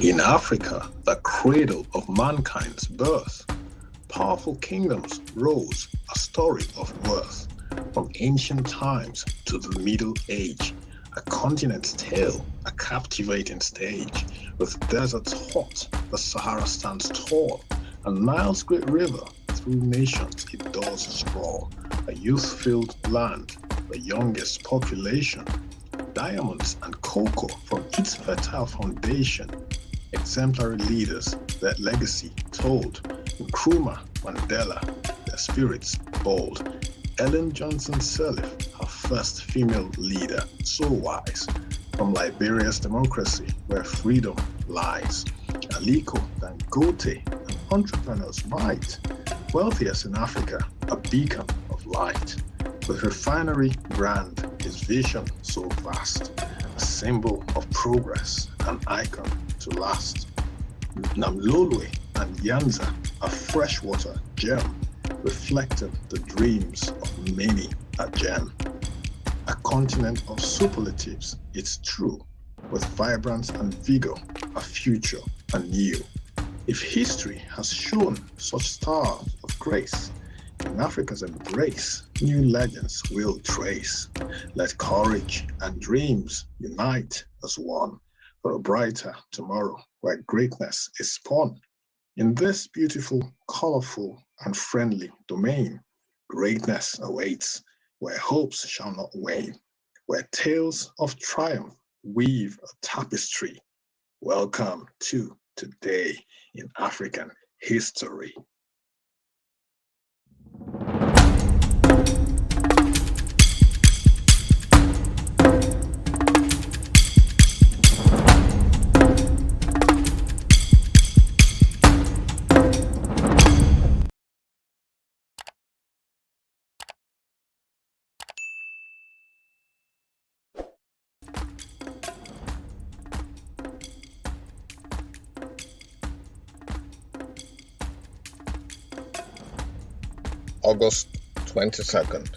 In Africa, the cradle of mankind's birth, powerful kingdoms rose, a story of worth. From ancient times to the Middle Age, a continent's tale, a captivating stage. With deserts hot, the Sahara stands tall, and Nile's great river through nations it does sprawl. A youth-filled land, the youngest population, diamonds and cocoa from its fertile foundation. Exemplary leaders, their legacy told. Nkrumah, Mandela, their spirits bold. Ellen Johnson Sirleaf, her first female leader, so wise. From Liberia's democracy, where freedom lies. Aliko Dangote, an entrepreneur's might. Wealthiest in Africa, a beacon of light. With refinery brand, his vision so vast. A symbol of progress, an icon to last. Namlolwe and Nyanza, a freshwater gem, reflected the dreams of many a gem. A continent of superlatives, it's true, with vibrance and vigor, a future anew. If history has shown such stars of grace, in Africa's embrace, new legends will trace. Let courage and dreams unite as one for a brighter tomorrow where greatness is spun. In this beautiful, colorful, and friendly domain, greatness awaits where hopes shall not wane, where tales of triumph weave a tapestry. Welcome to Today in African History. August 22nd.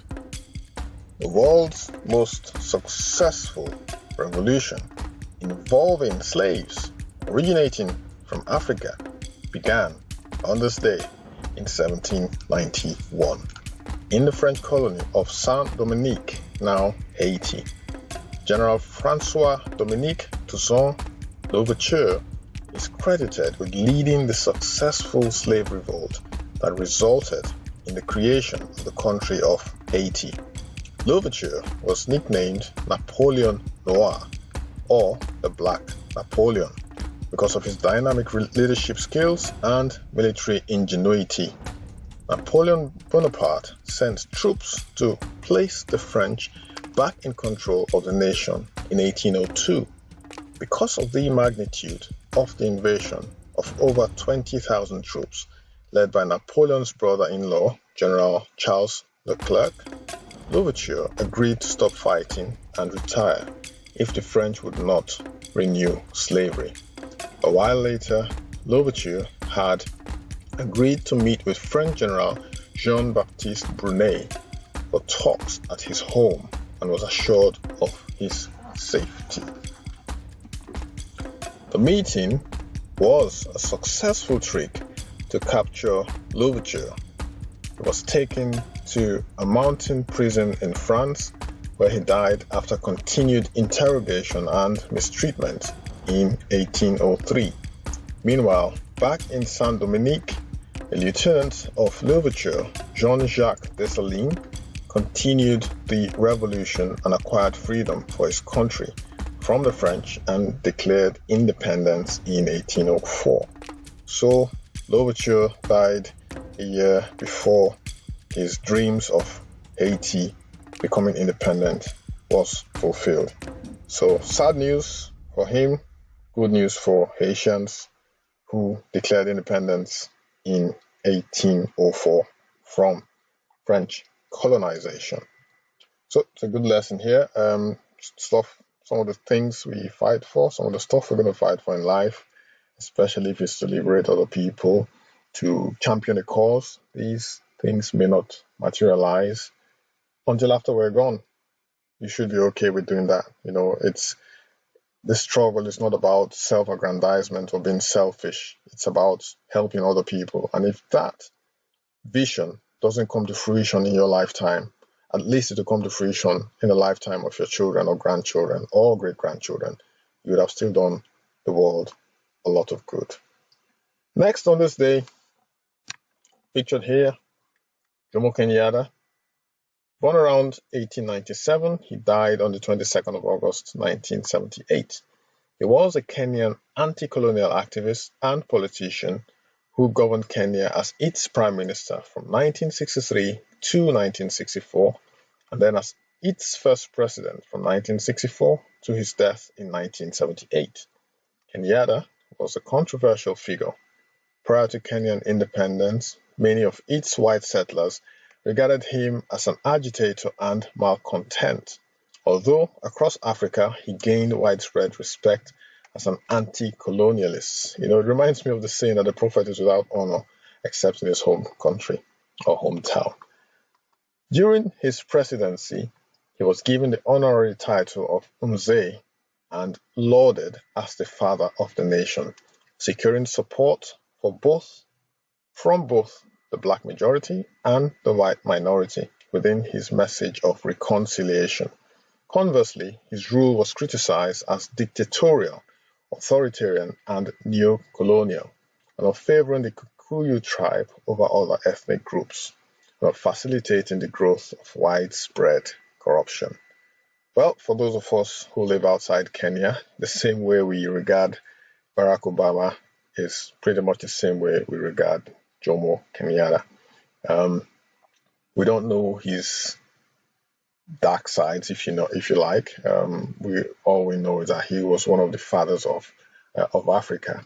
The world's most successful revolution involving slaves originating from Africa began on this day in 1791 in the French colony of Saint-Dominique, now Haiti. General Francois Dominique Toussaint Louverture is credited with leading the successful slave revolt that resulted in the creation of the country of Haiti. Louverture was nicknamed Napoleon Noir, or the Black Napoleon, because of his dynamic leadership skills and military ingenuity. Napoleon Bonaparte sent troops to place the French back in control of the nation in 1802. Because of the magnitude of the invasion of over 20,000 troops, led by Napoleon's brother-in-law, General Charles Leclerc, Louverture agreed to stop fighting and retire if the French would not renew slavery. A while later, Louverture had agreed to meet with French General Jean-Baptiste Brunet for talks at his home and was assured of his safety. The meeting was a successful trick to capture Louverture. He was taken to a mountain prison in France where he died after continued interrogation and mistreatment in 1803. Meanwhile, back in Saint-Dominique, a lieutenant of Louverture, Jean-Jacques Dessalines, continued the revolution and acquired freedom for his country from the French and declared independence in 1804. So, Louverture died a year before his dreams of Haiti becoming independent was fulfilled. So sad news for him, good news for Haitians who declared independence in 1804 from French colonization. So it's a good lesson here. Some of the things we fight for, some of the stuff we're going to fight for in life, especially if it's to liberate other people, to champion a cause, these things may not materialize until after we're gone. You should be okay with doing that. this struggle is not about self-aggrandizement or being selfish. It's about helping other people. And if that vision doesn't come to fruition in your lifetime, at least it will come to fruition in the lifetime of your children or grandchildren or great-grandchildren. You would have still done the world a lot of good. Next on this day, pictured here, Jomo Kenyatta. Born around 1897, he died on the 22nd of August, 1978. He was a Kenyan anti-colonial activist and politician who governed Kenya as its prime minister from 1963 to 1964, and then as its first president from 1964 to his death in 1978. Kenyatta was a controversial figure. Prior to Kenyan independence, many of its white settlers regarded him as an agitator and malcontent, although across Africa he gained widespread respect as an anti-colonialist. It reminds me of the saying that the prophet is without honor except in his home country or hometown. During his presidency, he was given the honorary title of Mzee and lauded as the father of the nation, securing support from both the black majority and the white minority within his message of reconciliation. Conversely, his rule was criticized as dictatorial, authoritarian, and neo-colonial, and of favoring the Kikuyu tribe over other ethnic groups, and of facilitating the growth of widespread corruption. Well, for those of us who live outside Kenya, the same way we regard Barack Obama is pretty much the same way we regard Jomo Kenyatta. We don't know his dark sides, if you like. All we know is that he was one of the fathers of Africa,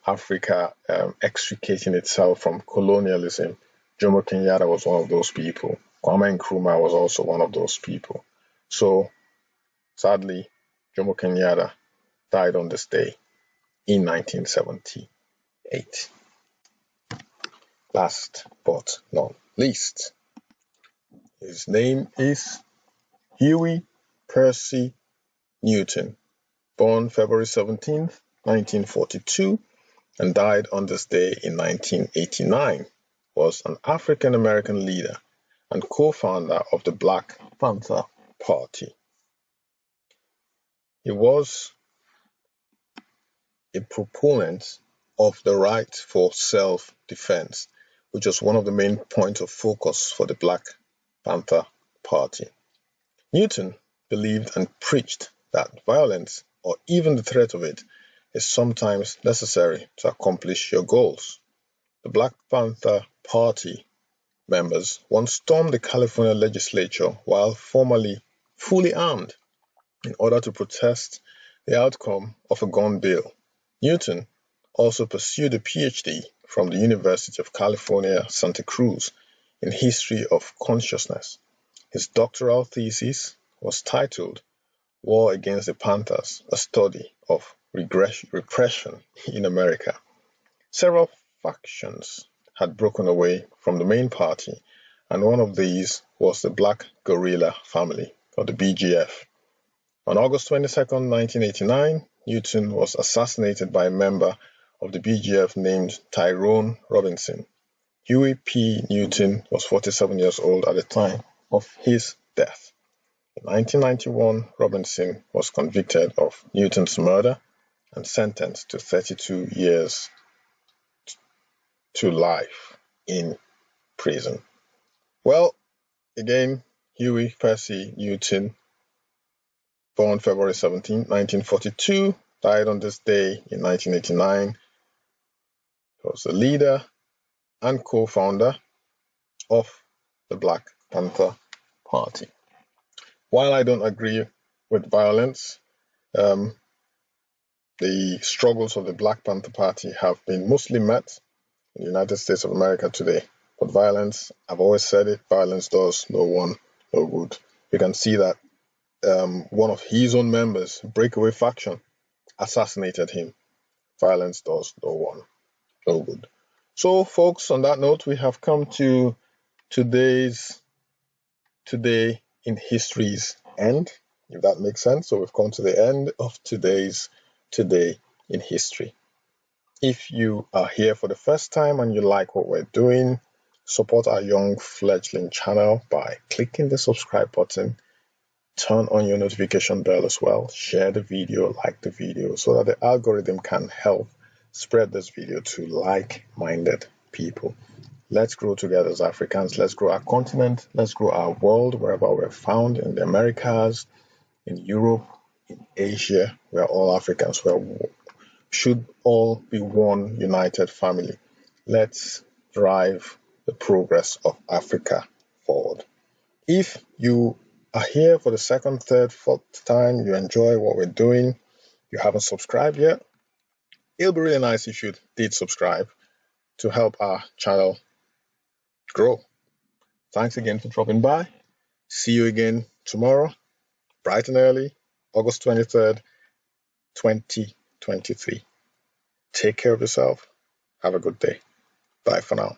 Africa extricating itself from colonialism. Jomo Kenyatta was one of those people. Kwame Nkrumah was also one of those people. So, sadly, Jomo Kenyatta died on this day in 1978. Last but not least, his name is Huey Percy Newton, born February 17th, 1942, and died on this day in 1989, was an African-American leader and co-founder of the Black Panther Party. He was a proponent of the right for self-defense, which was one of the main points of focus for the Black Panther Party. Newton believed and preached that violence, or even the threat of it, is sometimes necessary to accomplish your goals. The Black Panther Party members once stormed the California legislature while formerly fully armed in order to protest the outcome of a gun bill. Newton also pursued a PhD from the University of California, Santa Cruz in history of consciousness. His doctoral thesis was titled War Against the Panthers, a study of repression in America. Several factions had broken away from the main party, and one of these was the Black Guerrilla Family, or the BGF. On August 22, 1989, Newton was assassinated by a member of the BGF named Tyrone Robinson. Huey P. Newton was 47 years old at the time of his death. In 1991, Robinson was convicted of Newton's murder and sentenced to 32 years to life in prison. Well, again, Huey Percy Newton, born February 17, 1942, died on this day in 1989. He was the leader and co-founder of the Black Panther Party. While I don't agree with violence, the struggles of the Black Panther Party have been mostly met in the United States of America today. But violence, I've always said it, violence does no one no good. You can see that one of his own members, breakaway faction, assassinated him. Violence does no one no good. So, folks, on that note, we have come to Today in History's end. if that makes sense. So we've come to the end of today's Today in History. If you are here for the first time and you like what we're doing, support our young fledgling channel by clicking the subscribe button. Turn on your notification bell as well. Share the video, like the video, so that the algorithm can help spread this video to like-minded people. Let's grow together as Africans. Let's grow our continent. Let's grow our world wherever we're found, in the Americas, in Europe, in Asia. We're all Africans. We should all be one united family. Let's drive the progress of Africa forward. If you are here for the second, third, fourth time, you enjoy what we're doing, you haven't subscribed yet, it'll be really nice if you did subscribe to help our channel grow. Thanks again for dropping by. See you again tomorrow, bright and early, August 23rd, 2023. Take care of yourself. Have a good day. Bye for now.